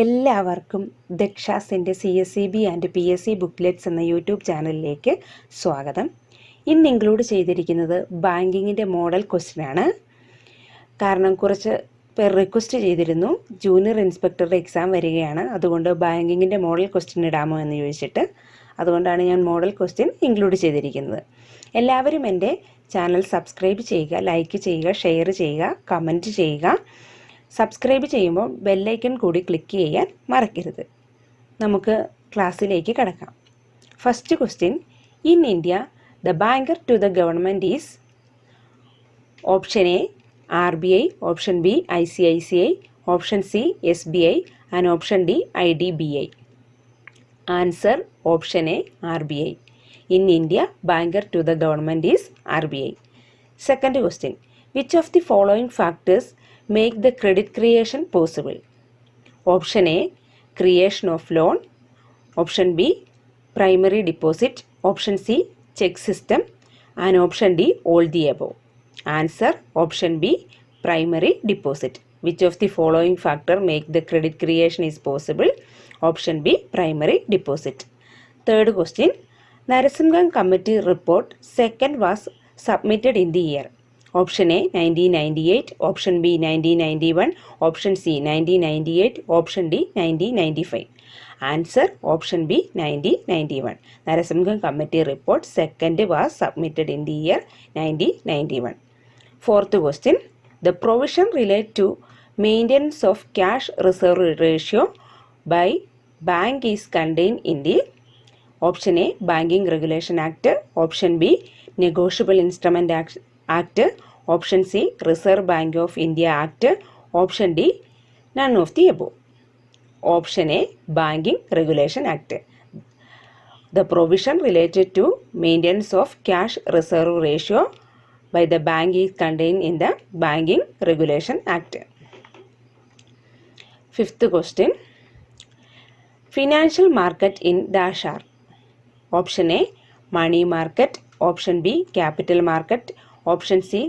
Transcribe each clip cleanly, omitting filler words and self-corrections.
എല്ലാവർക്കും ദക്ഷാസിൻ്റെ CSEB and PSC booklets എന്ന YouTube ചാനലിലേക്ക് സ്വാഗതം. ഇന്ന് ഇൻക്ലൂഡ് ചെയ്തിരിക്കുന്നത് ബാങ്കിങ്ങിൻ്റെ മോഡൽ ക്വസ്റ്റ്യനാണ്. കാരണം കുറച്ച് പേർ റിക്വസ്റ്റ് ചെയ്തിരുന്നു, ജൂനിയർ ഇൻസ്പെക്ടറുടെ എക്സാം വരികയാണ്, അതുകൊണ്ട് ബാങ്കിങ്ങിൻ്റെ മോഡൽ ക്വസ്റ്റ്യൻ ഇടാമോ എന്ന് ചോദിച്ചിട്ട്. അതുകൊണ്ടാണ് ഞാൻ മോഡൽ ക്വസ്റ്റ്യൻ ഇൻക്ലൂഡ് ചെയ്തിരിക്കുന്നത്. എല്ലാവരും എൻ്റെ ചാനൽ സബ്സ്ക്രൈബ് ചെയ്യുക, ലൈക്ക് ചെയ്യുക, ഷെയർ ചെയ്യുക, കമൻറ്റ് ചെയ്യുക. സബ്സ്ക്രൈബ് ചെയ്യുമ്പോൾ ബെല്ലൈക്കൺ കൂടി ക്ലിക്ക് ചെയ്യാൻ മറക്കരുത്. നമുക്ക് ക്ലാസ്സിലേക്ക് കടക്കാം. First question, in India the banker to the government is option A RBI, option B ICICI, option C SBI and option D IDBI. Answer option A RBI. In India banker to the government is RBI. Second question, which of the following factors make the credit creation possible? Option A, creation of loan. Option B, primary deposit. Option C, check system. And option D, all the above. Answer option B, primary deposit. Which of the following factor make the credit creation is possible? Option B, primary deposit. Third question, Narasimhan Committee report second was submitted in the year. Option A 1998, option B 1991, option C 1998, option D 1995. Answer option B 1991. Narasimhan Committee report second was submitted in the year 1991. Fourth question, the provision related to maintenance of cash reserve ratio by bank is contained in the option A Banking Regulation Act, option B Negotiable Instrument Act, option C Reserve Bank of India Act, option D none of the above. Option A Banking Regulation Act. The provision related to maintenance of cash reserve ratio by the bank is contained in the Banking Regulation Act. Fifth question, financial market in dash are. Option A money market, option B capital market, option C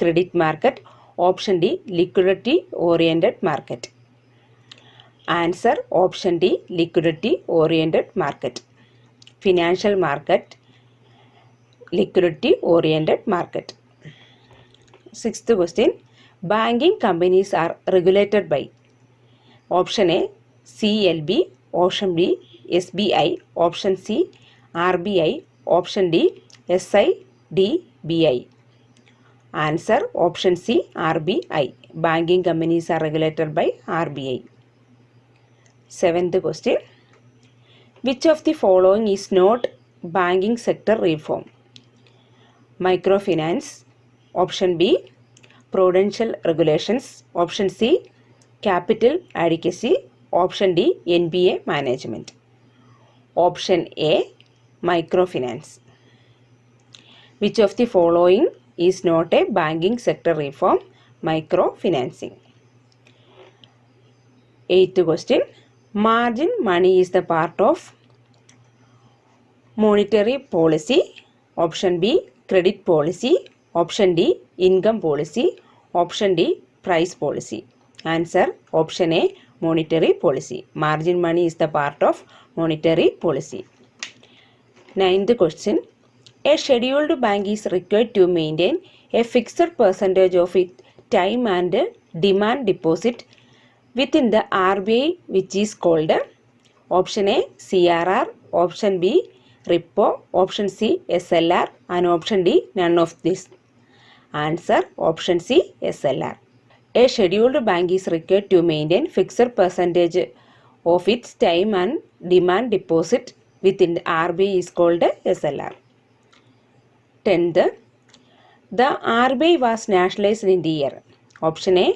credit market, option D liquidity oriented market. Answer option D liquidity oriented market. Financial market, liquidity oriented market. Sixth question, banking companies are regulated by. Option A CLB, option B SBI, option C RBI, option D SIDBI. Answer option C RBI. Banking companies are regulated by RBI. Seventh question, which of the following is not banking sector reform? Microfinance, option B prudential regulations, option C capital adequacy, option D NPA management. Option A microfinance. Which of the following is not a banking sector reform? Microfinancing. Eighth question, margin money is the part of monetary policy. Option B credit policy, option D income policy, option D price policy. Answer option A monetary policy. Margin money is the part of monetary policy. Ninth question, a scheduled bank is required to maintain a fixed percentage of its time and demand deposit within the RBI, which is called. Option A CRR, option B repo, option C SLR and option D none of this. Answer option C SLR. A scheduled bank is required to maintain fixed percentage of its time and demand deposit within the RBI is called SLR. 10th, the RBI was nationalized in the year. Option A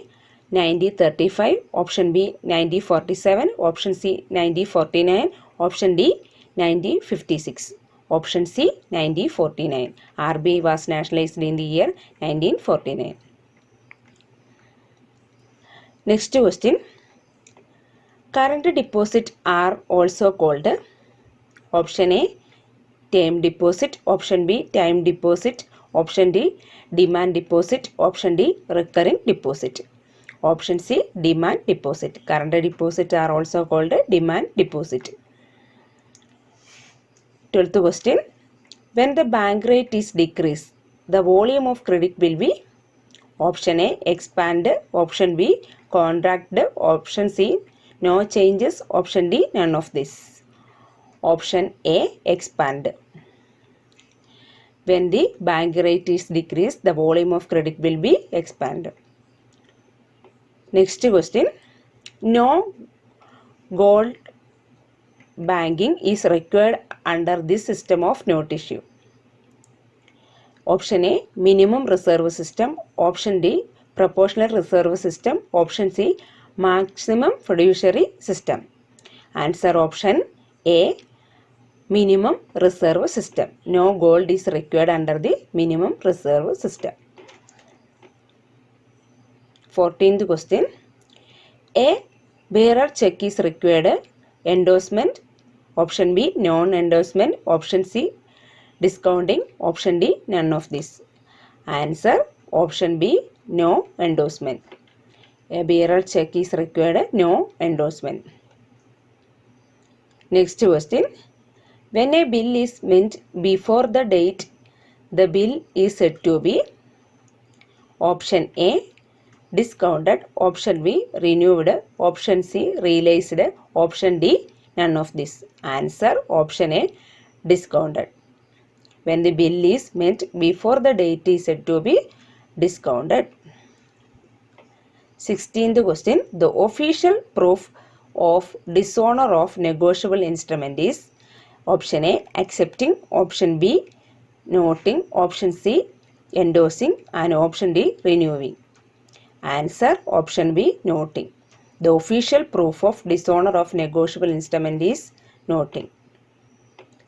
1935, option B 1947, option C 1949, option D 1956, option C 1949. RBI was nationalized in the year 1949. Next question, current deposit are also called. Option A term deposit, option B time deposit, option D demand deposit, option D recurring deposit. Option C, demand deposit. Current deposit are also called demand deposit. 12th question. When the bank rate is decreased, the volume of credit will be option A, expand, option B, contract, option C, no changes, option D, none of this. Option A, expand. When the bank rate is decreased, the volume of credit will be expanded. Next question. No gold banking is required under this system of note issue. Option A, minimum reserve system. Option D, proportional reserve system. Option C, maximum fiduciary system. Answer option A, minimum reserve system. No gold is required under the minimum reserve system. 14th question. A bearer check is required. Endorsement. Option B, non-endorsement. Option C, discounting. Option D, none of this. Answer option B, no endorsement. A bearer check is required. No endorsement. Next question. When a bill is meant before the date, the bill is said to be option A, discounted, option B, renewed, option C, realized, option D, none of this. Answer option A, discounted. When the bill is meant before the date is said to be discounted. 16th question. The official proof of dishonor of negotiable instrument is option A, accepting, option B, noting, option C, endorsing, and option D, renewing. Answer option B, noting. The official proof of dishonor of negotiable instrument is noting.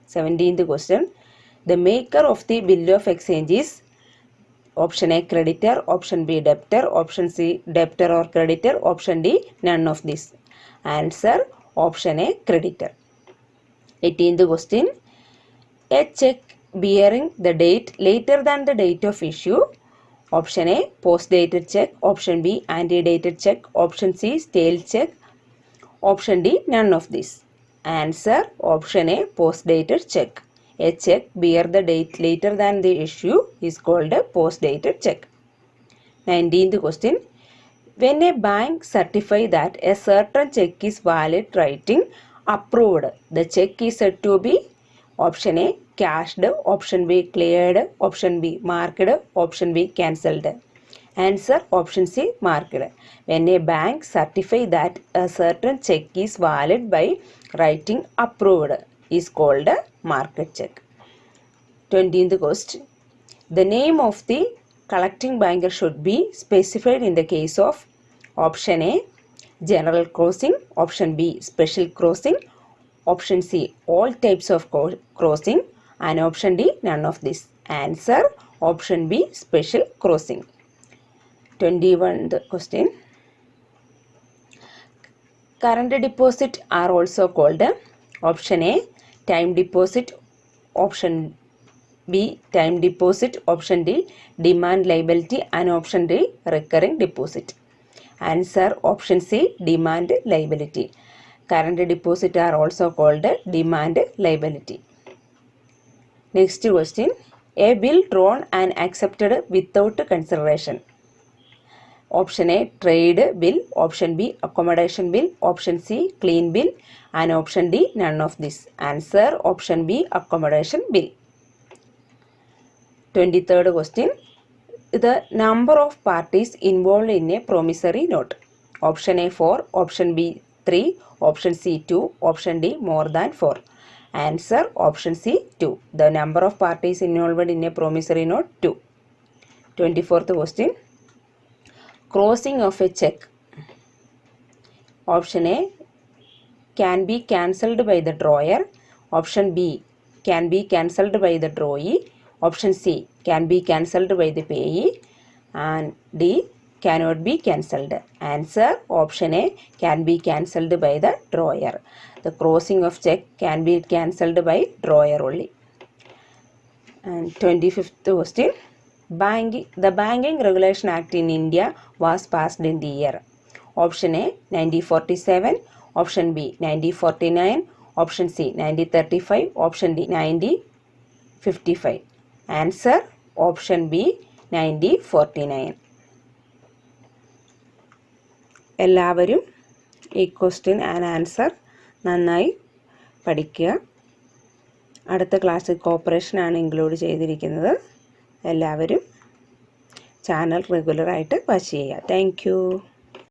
17th question. The maker of the bill of exchange is option A, creditor, option B, debtor, option C, debtor or creditor, option D, none of this. Answer option A, creditor. 18th question. A check bearing the date later than the date of issue. Option A, post-dated check. Option B, antedated check. Option C, stale check. Option D, none of this. Answer option A, post-dated check. A check bear the date later than the issue is called a post-dated check. 19th question. When a bank certifies that a certain check is valid, writing approved, the check is said to be option A, cashed, option B, cleared, option B, marked, option B, cancelled. Answer option C, marked. When a bank certifies that a certain check is valid by writing approved is called a marked check. 20th question. The name of the collecting banker should be specified in the case of option A, general crossing, option B, special crossing, option C, all types of crossing, and option D, none of this. Answer option B, special crossing. 21st question. Current deposit are also called option A, time deposit, option B, time deposit, option D, demand liability, and option D, recurring deposit. Answer option C, demand liability. Current deposit are also called demand liability. Next question. A bill drawn and accepted without consideration. Option A, trade bill, option B, accommodation bill, option C, clean bill, and option D, none of this. Answer option B, accommodation bill. 23rd question. The number of parties involved in a promissory note. Option A 4, option B 3, option C 2, option D more than 4. Answer option C 2. The number of parties involved in a promissory note 2. 24th question. Crossing of a check. Option A, can be cancelled by the drawer. Option B, can be cancelled by the drawee. Option C, can be cancelled by the payee. And D, cannot be cancelled. Answer option A, can be cancelled by the drawer. The crossing of check can be cancelled by drawer only. And 25th question. The Banking Regulation Act in India was passed in the year. Option A 1947, option B 1949, option C 1935, option D 1955. Answer option B 1949. എല്ലാവരും ഈ question and answer നന്നായി പഠിക്കുക. അടുത്ത ക്ലാസ്സിൽ കോപ്പറേഷനാണ് include ചെയ്തിരിക്കുന്നത്. എല്ലാവരും channel റെഗുലറായിട്ട് watch ചെയ്യുക. Thank you.